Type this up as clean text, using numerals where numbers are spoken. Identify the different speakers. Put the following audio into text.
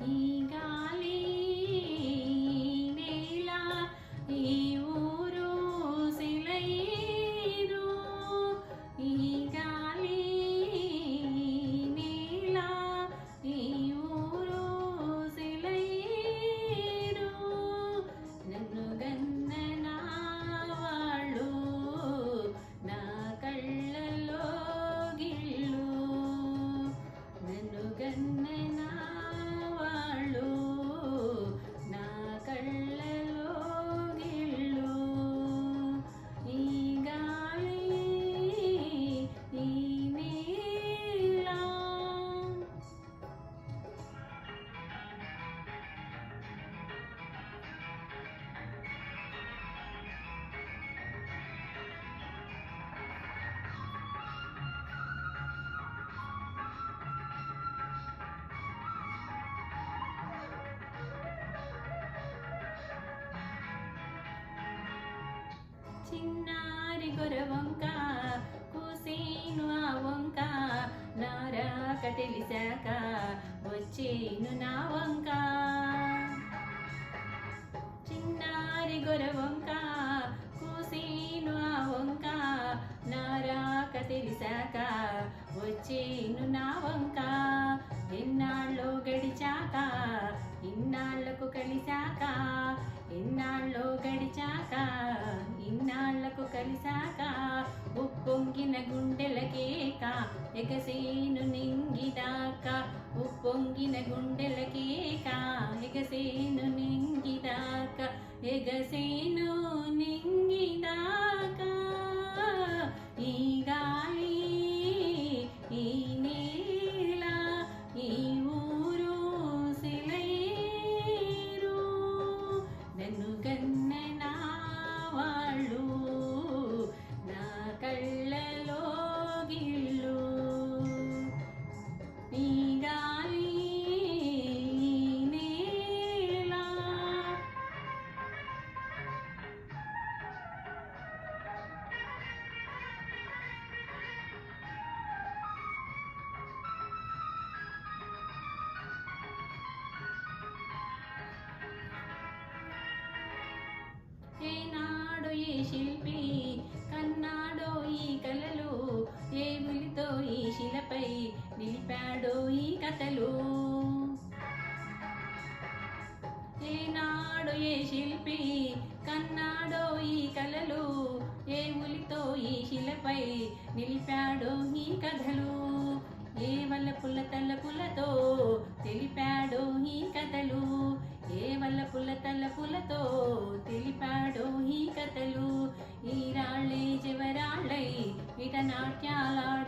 Speaker 1: ఈ గాలి నేల ఈ ఊరు సెలయేరు. ఈ గాలి నేల ఈ ఊరు సెలయేరు. నన్ను గన్న నా వాళ్ళు నా కళ్ళలో గిళ్ళు. నన్ను గన్న నా వాళ్ళు నా కళ్ళలో గిళ్ళు. ఈ గాలి ఈ నేల. చిన్నారి గొరవంక కూసేను ఆ వంక, నారాక తెలిసాక వచ్చేను నా వంక. చిన్నారి గొరవంక కూసేను ఆ వంక, నారాక తెలిసాక వచ్చేను నా వంక. ఎన్నాళ్ళో గడిచాక ఇన్నాళ్లకు కలిసాక, ఎన్నాళ్ళో గడిచాక ఇన్నాళ్లకు కలిసాక, ఉప్పొంగిన గుండెలకేక ఎగసేను నింగిదాక. ఉప్పొంగిన గుండెలకేక ఎగసేను నింగిదాక. ఎగసేను నింగిదాక. ఈ గాలి ఈ నేల ఈ ఊరు సెలయేరు. నన్ను గన్న నా వాళ్ళు నా కళ్ళలో గిళ్ళు. ఈ గాలి ఈ నేల. ఏనాడు ఈ శిల్పి కన్నాడో ఈ కలలు, ఏ ఉలితో ఈ శిలపై నిలిపాడో ఈ కథలు. ఏనాడు ఏ శిల్పి కన్నాడో ఈ కలలు, ఏ ఉలితో ఈ శిలపై నిలిపాడో ఈ కథలు. ఏ వల్లపుల తలపులతో తెలిపాడో ఈ కథలు. ఏ వల్లపుల తలపులతో తెలిపాడో ఈ కథలు. ఈ రాళ్ళే జవరాళ్ళై ఇట నాట్యాలాడ